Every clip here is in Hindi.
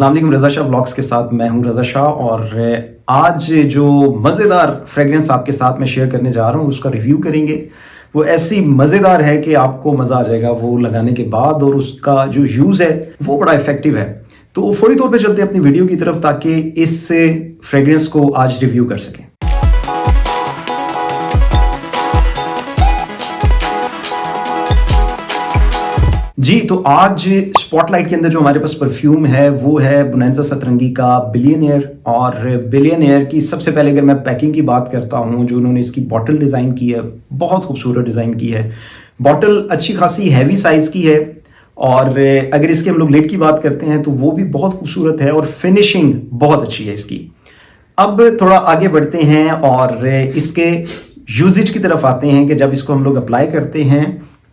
अस्सलाम वालेकुम, रज़ा शाह व्लॉग्स के साथ मैं हूं रज़ा शाह। और आज जो मज़ेदार फ्रेगरेंस आपके साथ में शेयर करने जा रहा हूं उसका रिव्यू करेंगे। वो ऐसी मज़ेदार है कि आपको मज़ा आ जाएगा वो लगाने के बाद, और उसका जो यूज़ है वो बड़ा इफेक्टिव है। तो फौरी तौर पे चलते हैं अपनी वीडियो की तरफ ताकि इस फ्रेगरेंस को आज रिव्यू कर सकें। जी, तो आज स्पॉटलाइट के अंदर जो हमारे पास परफ्यूम है वो है बोनेंजा सतरंगी का बिलियनियर। और बिलियनियर की सबसे पहले अगर मैं पैकिंग की बात करता हूँ, जो उन्होंने इसकी बॉटल डिज़ाइन की है बहुत खूबसूरत डिज़ाइन की है। बॉटल अच्छी खासी हैवी साइज़ की है, और अगर इसके हम लोग लिड की बात करते हैं तो वो भी बहुत खूबसूरत है और फिनिशिंग बहुत अच्छी है इसकी। अब थोड़ा आगे बढ़ते हैं और इसके यूजेज की तरफ आते हैं कि जब इसको हम लोग अप्लाई करते हैं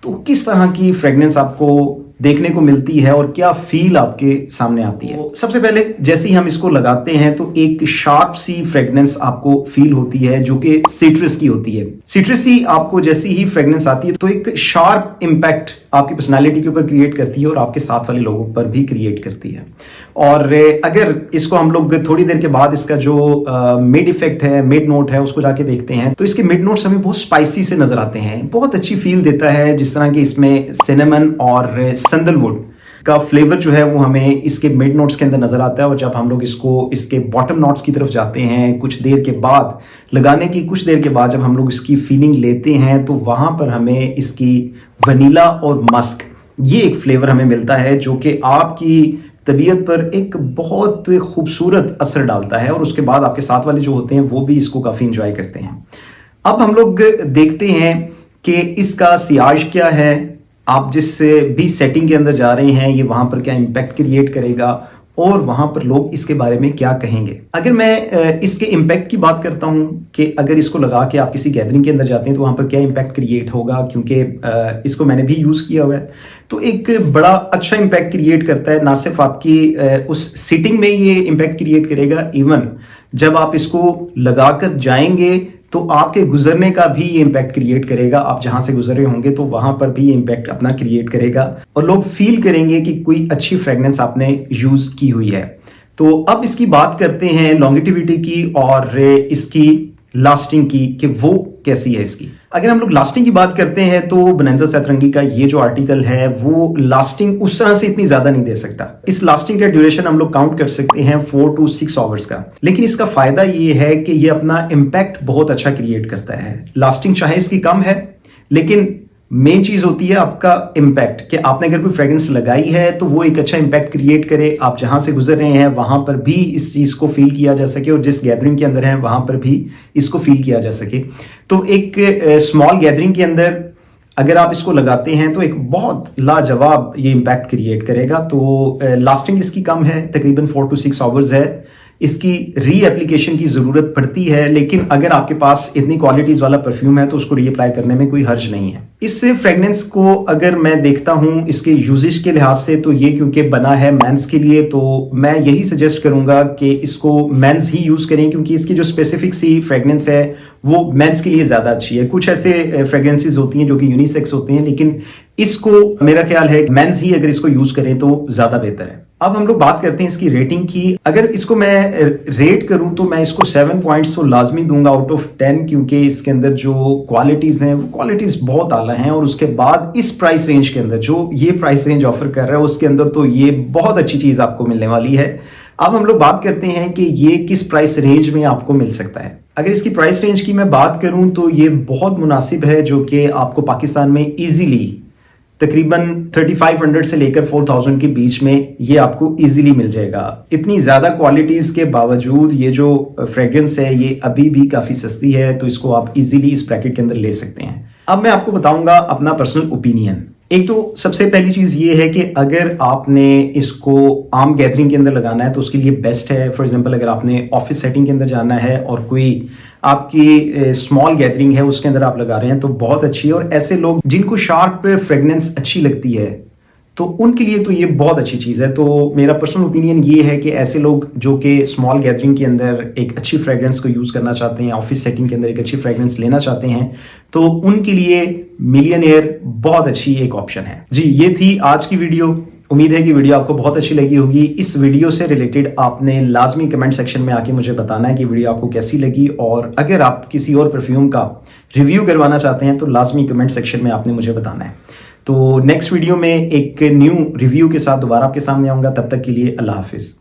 तो किस तरह की फ्रेगनेंस आपको देखने को मिलती है और क्या फील आपके सामने आती है। सबसे पहले जैसे ही हम इसको लगाते हैं तो एक शार्प सी फ्रेगनेंस आपको फील होती है जो कि सिट्रस की होती है। सिट्रसी आपको जैसी ही फ्रेगनेंस आती है तो एक शार्प इम्पैक्ट आपकी पर्सनालिटी के ऊपर क्रिएट करती है और आपके साथ वाले लोगों पर भी क्रिएट करती है। और अगर इसको हम लोग थोड़ी देर के बाद इसका जो मिड इफेक्ट है, मिड नोट है, उसको जाके देखते हैं तो इसके मिड नोट्स हमें बहुत स्पाइसी से नजर आते हैं। बहुत अच्छी फील देता है, जिस तरह कि इसमें सिनेमन और सैंडलवुड का फ्लेवर जो है वो हमें इसके मिड नोट्स के अंदर नजर आता है। और जब हम लोग इसको इसके बॉटम नोट्स की तरफ जाते हैं कुछ देर के बाद, लगाने की कुछ देर के बाद जब हम लोग इसकी फीलिंग लेते हैं तो वहां पर हमें इसकी वनीला और मस्क ये एक फ्लेवर हमें मिलता है जो कि आपकी तबीयत पर एक बहुत खूबसूरत असर डालता है। और उसके बाद आपके साथ वाले जो होते हैं वो भी इसको काफ़ी इंजॉय करते हैं। अब हम लोग देखते हैं कि इसका सियाज क्या है। आप जिस भी सेटिंग के अंदर जा रहे हैं ये वहां पर क्या इम्पैक्ट क्रिएट करेगा और वहां पर लोग इसके बारे में क्या कहेंगे। अगर मैं इसके इम्पैक्ट की बात करता हूं कि अगर इसको लगा के आप किसी गैदरिंग के अंदर जाते हैं तो वहां पर क्या इम्पैक्ट क्रिएट होगा, क्योंकि इसको मैंने भी यूज़ किया हुआ है, तो एक बड़ा अच्छा इम्पैक्ट क्रिएट करता है। ना सिर्फ आपकी उस सिटिंग में ये इम्पैक्ट क्रिएट करेगा, इवन जब आप इसको लगाकर जाएंगे तो आपके गुजरने का भी ये इम्पैक्ट क्रिएट करेगा। आप जहां से गुजर रहे होंगे तो वहां पर भी ये इम्पैक्ट अपना क्रिएट करेगा और लोग फील करेंगे कि कोई अच्छी फ्रेगनेंस आपने यूज की हुई है। तो अब इसकी बात करते हैं लॉन्गेटिविटी की और इसकी लास्टिंग की कि वो कैसी है इसकी। अगर हम लोग लास्टिंग की बात करते हैं तो बोनेंजा सतरंगी का ये जो आर्टिकल है वो लास्टिंग उस तरह से इतनी ज्यादा नहीं दे सकता। इस लास्टिंग का ड्यूरेशन हम लोग काउंट कर सकते हैं 4 to 6 आवर्स का। लेकिन इसका फायदा ये है कि ये अपना इम्पैक्ट बहुत अच्छा क्रिएट करता है। लास्टिंग चाहे इसकी कम है, लेकिन मेन चीज होती है आपका इम्पैक्ट, कि आपने अगर कोई फ्रेग्रेंस लगाई है तो वो एक अच्छा इम्पैक्ट क्रिएट करे। आप जहां से गुजर रहे हैं वहां पर भी इस चीज को फील किया जा सके और जिस गैदरिंग के अंदर है वहां पर भी इसको फील किया जा सके। तो एक स्मॉल गैदरिंग के अंदर अगर आप इसको लगाते हैं तो एक बहुत लाजवाब ये इम्पैक्ट क्रिएट करेगा। तो लास्टिंग इसकी कम है, तकरीबन 4 to 6 आवर्स है। इसकी री एप्लीकेशन की ज़रूरत पड़ती है, लेकिन अगर आपके पास इतनी क्वालिटीज़ वाला परफ्यूम है तो उसको री अप्लाई करने में कोई हर्ज नहीं है। इस फ्रेगनेंस को अगर मैं देखता हूँ इसके यूजेज के लिहाज से तो ये क्योंकि बना है मेंस के लिए, तो मैं यही सजेस्ट करूँगा कि इसको मेंस ही यूज़ करें, क्योंकि इसकी जो स्पेसिफिक सी फ्रेगनेंस है वो मेंस के लिए ज़्यादा अच्छी है। कुछ ऐसे फ्रेगरेंसेज होती हैं जो कि यूनिसेक्स होते हैं, लेकिन इसको मेरा ख्याल है मेंस ही अगर इसको यूज़ करें तो ज़्यादा बेहतर है। अब हम लोग बात करते हैं इसकी रेटिंग की। अगर इसको मैं रेट करूं तो मैं इसको 7 पॉइंट्स तो लाजमी दूंगा आउट ऑफ 10, क्योंकि इसके अंदर जो क्वालिटीज़ हैं वो क्वालिटीज़ बहुत आला हैं। और उसके बाद इस प्राइस रेंज के अंदर जो ये प्राइस रेंज ऑफर कर रहा है उसके अंदर तो ये बहुत अच्छी चीज़ आपको मिलने वाली है। अब हम लोग बात करते हैं कि ये किस प्राइस रेंज में आपको मिल सकता है। अगर इसकी प्राइस रेंज की मैं बात करूं तो ये बहुत मुनासिब है, जो कि आपको पाकिस्तान में इजीली तकरीबन 3500 से लेकर 4000 के बीच में ये आपको इजीली मिल जाएगा। इतनी ज़्यादा क्वालिटीज़ के बावजूद ये जो फ्रेग्रेंस है ये अभी भी काफ़ी सस्ती है, तो इसको आप इजीली इस ब्रैकेट के अंदर ले सकते हैं। अब मैं आपको बताऊंगा अपना पर्सनल ओपिनियन। एक तो सबसे पहली चीज़ ये है कि अगर आपने इसको आम गैदरिंग के अंदर लगाना है तो उसके लिए बेस्ट है। फॉर एग्जांपल अगर आपने ऑफिस सेटिंग के अंदर जाना है और कोई आपकी स्मॉल गैदरिंग है उसके अंदर आप लगा रहे हैं तो बहुत अच्छी है। और ऐसे लोग जिनको शार्प फ्रेगनेंस अच्छी लगती है तो उनके लिए तो ये बहुत अच्छी चीज़ है। तो मेरा पर्सनल ओपिनियन ये है कि ऐसे लोग जो कि स्मॉल गैदरिंग के अंदर एक अच्छी फ्रेगरेंस को यूज़ करना चाहते हैं, ऑफिस सेटिंग के अंदर एक अच्छी फ्रेगरेंस लेना चाहते हैं, तो उनके लिए मिलियनियर बहुत अच्छी एक ऑप्शन है। जी, ये थी आज की वीडियो। उम्मीद है कि वीडियो आपको बहुत अच्छी लगी होगी। इस वीडियो से रिलेटेड आपने लाजमी कमेंट सेक्शन में आके मुझे बताना है कि वीडियो आपको कैसी लगी, और अगर आप किसी और परफ्यूम का रिव्यू करवाना चाहते हैं तो लाजमी कमेंट सेक्शन में आपने मुझे बताना है। तो नेक्स्ट वीडियो में एक न्यू रिव्यू के साथ दोबारा आपके सामने आऊँगा। तब तक के लिए अल्लाह हाफिज़।